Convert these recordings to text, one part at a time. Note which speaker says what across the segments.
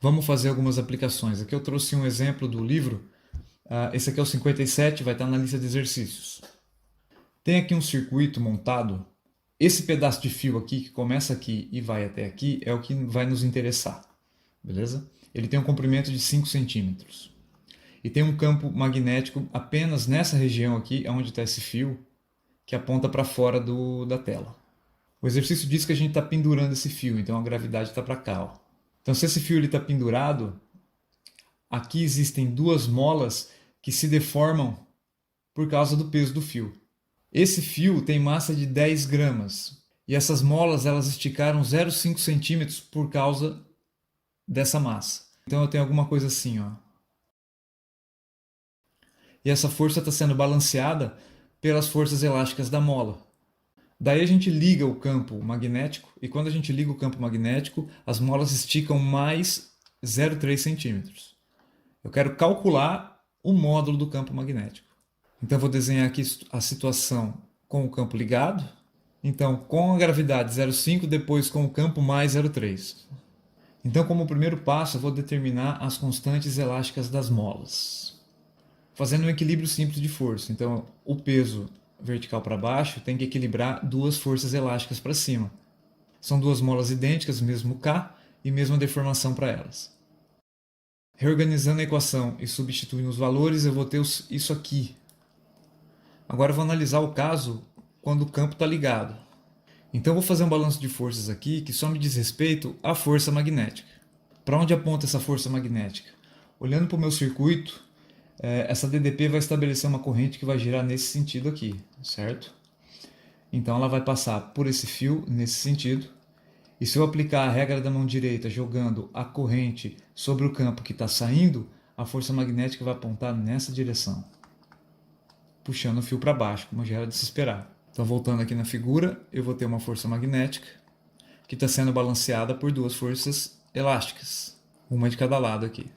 Speaker 1: Vamos fazer algumas aplicações. Aqui eu trouxe um exemplo do livro. Esse aqui é o 57, vai estar na lista de exercícios. Tem aqui um circuito montado. Esse pedaço de fio aqui, que começa aqui e vai até aqui, é o que vai nos interessar. Beleza? Ele tem um comprimento de 5 centímetros. E tem um campo magnético apenas nessa região aqui, onde está esse fio, que aponta para fora da tela. O exercício diz que a gente está pendurando esse fio, então a gravidade está para cá. Ó. Então, se esse fio está pendurado, aqui existem duas molas que se deformam por causa do peso do fio. Esse fio tem massa de 10 gramas e essas molas elas esticaram 0,5 centímetros por causa dessa massa. Então eu tenho alguma coisa assim, ó. E essa força está sendo balanceada pelas forças elásticas da mola. Daí a gente liga o campo magnético e quando a gente liga o campo magnético, as molas esticam mais 0,3 centímetros. Eu quero calcular o módulo do campo magnético. Então eu vou desenhar aqui a situação com o campo ligado. Então com a gravidade 0,5, depois com o campo mais 0,3. Então como primeiro passo eu vou determinar as constantes elásticas das molas. Fazendo um equilíbrio simples de força. Então o peso vertical para baixo tem que equilibrar duas forças elásticas para cima. São duas molas idênticas, mesmo K e mesma deformação para elas. Reorganizando a equação e substituindo os valores, eu vou ter isso aqui. Agora eu vou analisar o caso quando o campo está ligado. Então eu vou fazer um balanço de forças aqui que só me diz respeito à força magnética. Para onde aponta essa força magnética? Olhando para o meu circuito, essa DDP vai estabelecer uma corrente que vai girar nesse sentido aqui, certo? Então ela vai passar por esse fio nesse sentido. E se eu aplicar a regra da mão direita jogando a corrente sobre o campo que está saindo, a força magnética vai apontar nessa direção, puxando o fio para baixo, como já era de se esperar. Então voltando aqui na figura, eu vou ter uma força magnética que está sendo balanceada por duas forças elásticas, uma de cada lado aqui.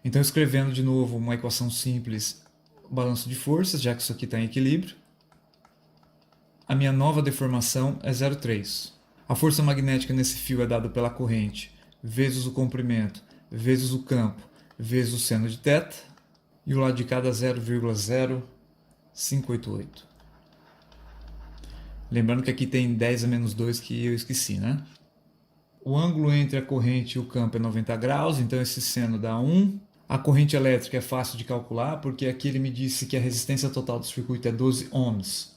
Speaker 1: Então escrevendo de novo uma equação simples, balanço de forças, já que isso aqui está em equilíbrio, a minha nova deformação é 0,3. A força magnética nesse fio é dada pela corrente vezes o comprimento, vezes o campo, vezes o seno de θ, e o lado de cá dá 0,0588. Lembrando que aqui tem 10 a menos 2 que eu esqueci, né? O ângulo entre a corrente e o campo é 90 graus, então esse seno dá 1. A corrente elétrica é fácil de calcular, porque aqui ele me disse que a resistência total do circuito é 12 ohms.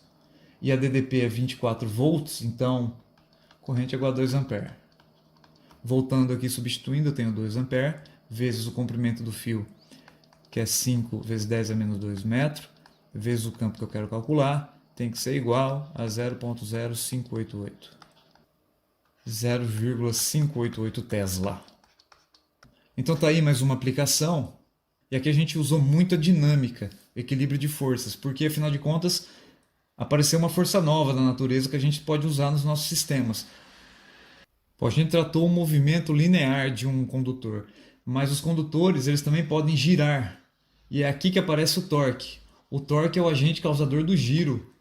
Speaker 1: E a DDP é 24 volts, então corrente é igual a 2 ampere. Voltando aqui, substituindo, eu tenho 2 ampere, vezes o comprimento do fio, que é 5 vezes 10 a menos 2 metros, vezes o campo que eu quero calcular, tem que ser igual a 0,0588. 0,588 Tesla. Então tá aí mais uma aplicação. E aqui a gente usou muito a dinâmica, equilíbrio de forças, porque afinal de contas apareceu uma força nova na natureza que a gente pode usar nos nossos sistemas. A gente tratou o movimento linear de um condutor, mas os condutores eles também podem girar. E é aqui que aparece o torque. O torque é o agente causador do giro.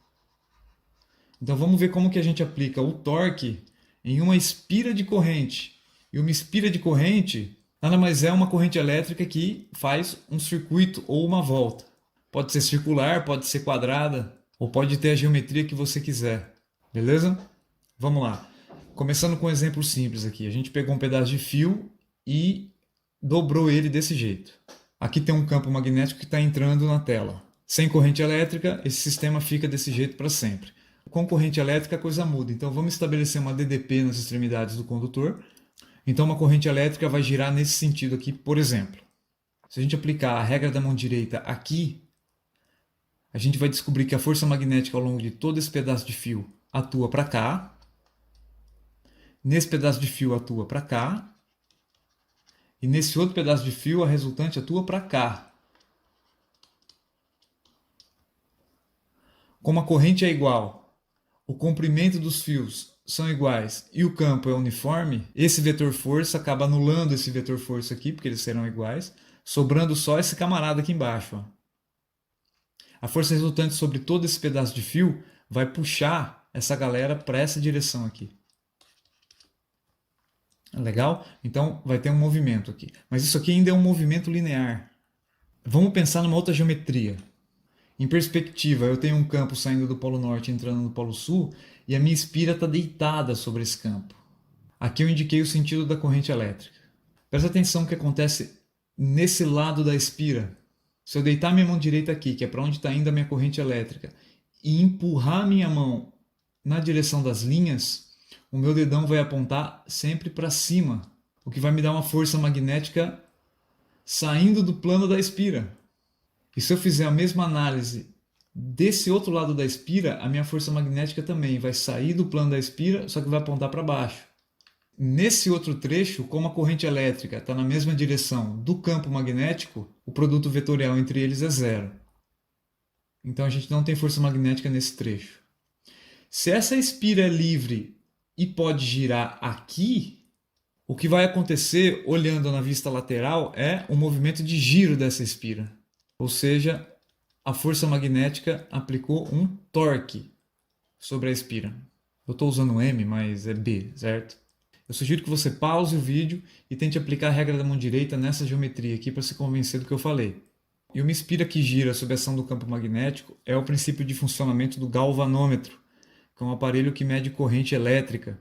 Speaker 1: Então vamos ver como que a gente aplica o torque em uma espira de corrente. E uma espira de corrente nada mais é uma corrente elétrica que faz um circuito ou uma volta. Pode ser circular, pode ser quadrada, ou pode ter a geometria que você quiser. Beleza? Vamos lá. Começando com um exemplo simples aqui. A gente pegou um pedaço de fio e dobrou ele desse jeito. Aqui tem um campo magnético que está entrando na tela. Sem corrente elétrica, esse sistema fica desse jeito para sempre. Com corrente elétrica a coisa muda. Então vamos estabelecer uma DDP nas extremidades do condutor. Então uma corrente elétrica vai girar nesse sentido aqui, por exemplo. Se a gente aplicar a regra da mão direita aqui, a gente vai descobrir que a força magnética ao longo de todo esse pedaço de fio atua para cá. Nesse pedaço de fio atua para cá. E nesse outro pedaço de fio a resultante atua para cá. Como a corrente é igual, o comprimento dos fios são iguais e o campo é uniforme, esse vetor força acaba anulando esse vetor força aqui, porque eles serão iguais, sobrando só esse camarada aqui embaixo. Ó. A força resultante sobre todo esse pedaço de fio vai puxar essa galera para essa direção aqui. Legal? Então vai ter um movimento aqui. Mas isso aqui ainda é um movimento linear. Vamos pensar numa outra geometria. Em perspectiva, eu tenho um campo saindo do Polo Norte e entrando no Polo Sul e a minha espira está deitada sobre esse campo. Aqui eu indiquei o sentido da corrente elétrica. Presta atenção no que acontece nesse lado da espira. Se eu deitar minha mão direita aqui, que é para onde está indo a minha corrente elétrica, e empurrar minha mão na direção das linhas, o meu dedão vai apontar sempre para cima, o que vai me dar uma força magnética saindo do plano da espira. E se eu fizer a mesma análise desse outro lado da espira, a minha força magnética também vai sair do plano da espira, só que vai apontar para baixo. Nesse outro trecho, como a corrente elétrica está na mesma direção do campo magnético, o produto vetorial entre eles é zero. Então a gente não tem força magnética nesse trecho. Se essa espira é livre e pode girar aqui, o que vai acontecer, olhando na vista lateral, é o movimento de giro dessa espira. Ou seja, a força magnética aplicou um torque sobre a espira. Eu estou usando M, mas é B, certo? Eu sugiro que você pause o vídeo e tente aplicar a regra da mão direita nessa geometria aqui para se convencer do que eu falei. E uma espira que gira sob a ação do campo magnético é o princípio de funcionamento do galvanômetro, que é um aparelho que mede corrente elétrica,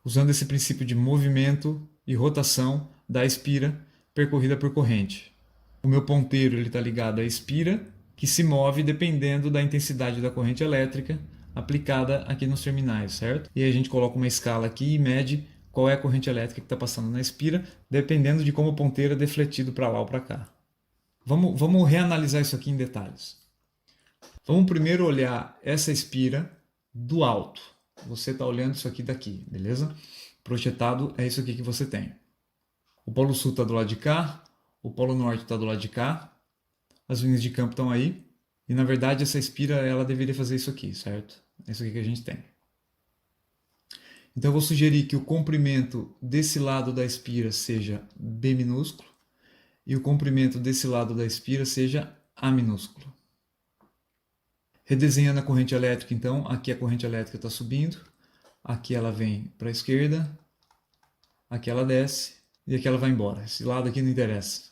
Speaker 1: usando esse princípio de movimento e rotação da espira percorrida por corrente. O meu ponteiro está ligado à espira, que se move dependendo da intensidade da corrente elétrica aplicada aqui nos terminais, certo? E aí a gente coloca uma escala aqui e mede qual é a corrente elétrica que está passando na espira, dependendo de como o ponteiro é defletido para lá ou para cá. Vamos reanalisar isso aqui em detalhes. Vamos primeiro olhar essa espira do alto. Você está olhando isso aqui daqui, beleza? Projetado é isso aqui que você tem. O Polo Sul está do lado de cá, o Polo Norte está do lado de cá, as linhas de campo estão aí, e na verdade essa espira ela deveria fazer isso aqui, certo? É isso aqui que a gente tem. Então eu vou sugerir que o comprimento desse lado da espira seja B minúsculo e o comprimento desse lado da espira seja A minúsculo. Redesenhando a corrente elétrica, então, aqui a corrente elétrica está subindo, aqui ela vem para a esquerda, aqui ela desce e aqui ela vai embora. Esse lado aqui não interessa.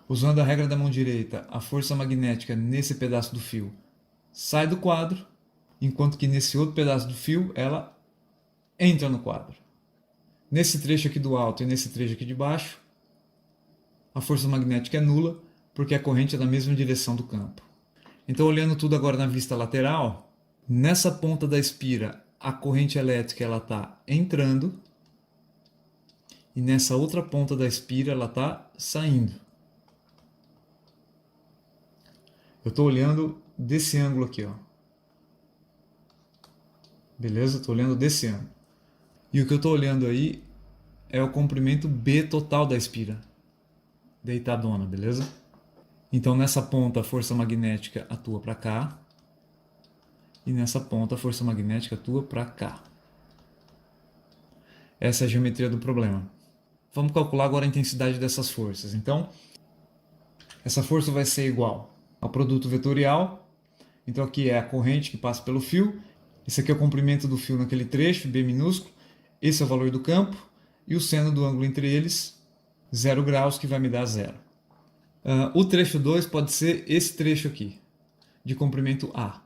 Speaker 1: Usando a regra da mão direita, a força magnética nesse pedaço do fio sai do quadro, enquanto que nesse outro pedaço do fio ela entra no quadro. Nesse trecho aqui do alto e nesse trecho aqui de baixo, a força magnética é nula, porque a corrente é na mesma direção do campo. Então, olhando tudo agora na vista lateral, nessa ponta da espira, a corrente elétrica está entrando, e nessa outra ponta da espira ela está saindo. Eu estou olhando desse ângulo aqui, ó. Beleza? Estou olhando desse ângulo. E o que eu estou olhando aí é o comprimento B total da espira. Deitadona, beleza? Então nessa ponta a força magnética atua para cá. E nessa ponta a força magnética atua para cá. Essa é a geometria do problema. Vamos calcular agora a intensidade dessas forças. Então, essa força vai ser igual ao produto vetorial. Então aqui é a corrente que passa pelo fio. Esse aqui é o comprimento do fio naquele trecho, B minúsculo. Esse é o valor do campo. E o seno do ângulo entre eles, 0 graus, que vai me dar 0. O trecho 2 pode ser esse trecho aqui, de comprimento A.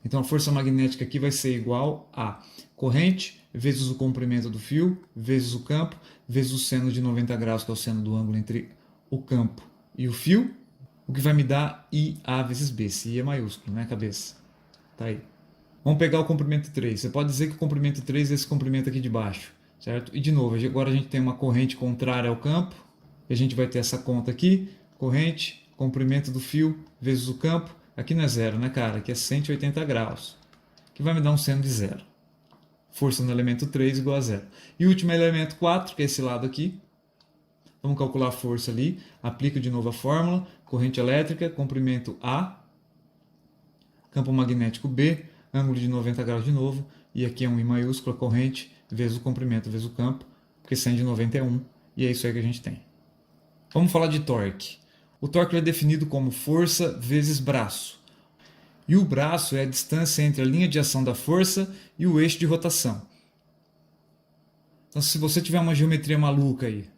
Speaker 1: Então a força magnética aqui vai ser igual a corrente vezes o comprimento do fio, vezes o campo, vezes o seno de 90 graus, que é o seno do ângulo entre o campo e o fio, o que vai me dar IA vezes B. Esse I é maiúsculo, né, cabeça? Tá aí. Vamos pegar o comprimento 3. Você pode dizer que o comprimento 3 é esse comprimento aqui de baixo, certo? E de novo, agora a gente tem uma corrente contrária ao campo, e a gente vai ter essa conta aqui, corrente, comprimento do fio vezes o campo. Aqui não é zero, né, cara? Aqui é 180 graus, que vai me dar um seno de zero. Força no elemento 3 igual a zero. E o último elemento 4, que é esse lado aqui. Vamos calcular a força ali. Aplico de novo a fórmula. Corrente elétrica, comprimento A, campo magnético B, ângulo de 90 graus de novo. E aqui é um I maiúsculo, a corrente, vezes o comprimento, vezes o campo, porque 100 de 90 é 1. E é isso aí que a gente tem. Vamos falar de torque. O torque é definido como força vezes braço. E o braço é a distância entre a linha de ação da força e o eixo de rotação. Então, se você tiver uma geometria maluca aí,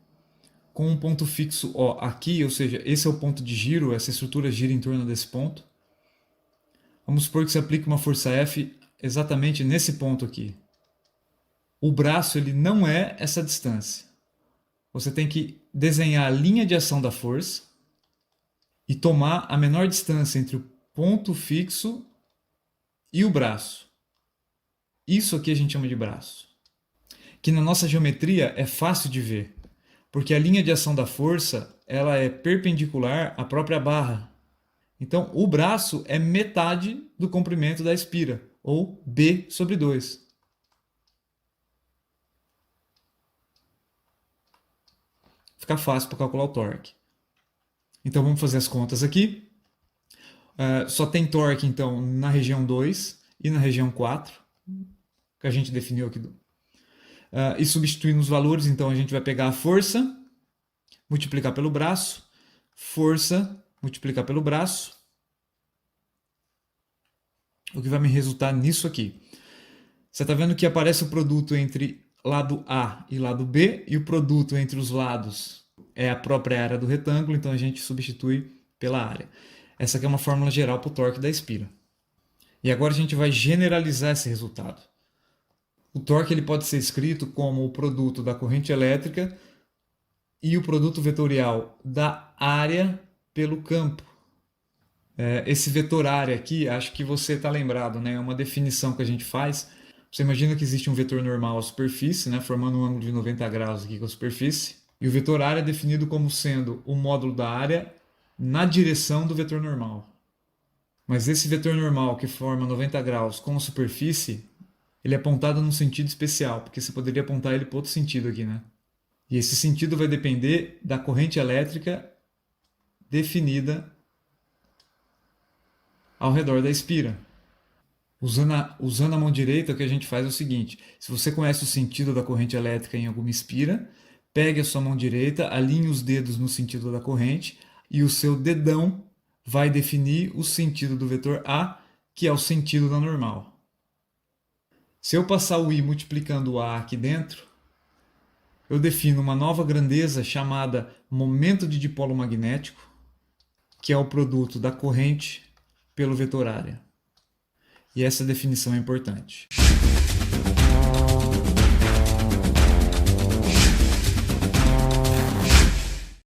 Speaker 1: com um ponto fixo O aqui, ou seja, esse é o ponto de giro, essa estrutura gira em torno desse ponto. Vamos supor que você aplique uma força F exatamente nesse ponto aqui. O braço ele não é essa distância. Você tem que desenhar a linha de ação da força e tomar a menor distância entre o ponto fixo e o braço. Isso aqui a gente chama de braço. Que na nossa geometria é fácil de ver, porque a linha de ação da força ela é perpendicular à própria barra. Então, o braço é metade do comprimento da espira, ou B/2. Fica fácil para calcular o torque. Então, vamos fazer as contas aqui. Só tem torque, então, na região 2 e na região 4, que a gente definiu aqui. E substituindo os valores, então, a gente vai pegar a força, multiplicar pelo braço, força, multiplicar pelo braço, o que vai me resultar nisso aqui. Você está vendo que aparece o produto entre lado A e lado B, e o produto entre os lados é a própria área do retângulo, então a gente substitui pela área. Essa aqui é uma fórmula geral para o torque da espira. E agora a gente vai generalizar esse resultado. O torque ele pode ser escrito como o produto da corrente elétrica e o produto vetorial da área pelo campo. Esse vetor área aqui, acho que você está lembrado, né? É uma definição que a gente faz. Você imagina que existe um vetor normal à superfície, né? Formando um ângulo de 90 graus aqui com a superfície. E o vetor área é definido como sendo o módulo da área na direção do vetor normal. Mas esse vetor normal que forma 90 graus com a superfície, ele é apontado num sentido especial, porque você poderia apontar ele para outro sentido aqui, né? E esse sentido vai depender da corrente elétrica definida ao redor da espira. Usando a mão direita, o que a gente faz é o seguinte: se você conhece o sentido da corrente elétrica em alguma espira, pegue a sua mão direita, alinhe os dedos no sentido da corrente e o seu dedão vai definir o sentido do vetor A, que é o sentido da normal. Se eu passar o I multiplicando o A aqui dentro, eu defino uma nova grandeza chamada momento de dipolo magnético, que é o produto da corrente pelo vetor área. E essa definição é importante.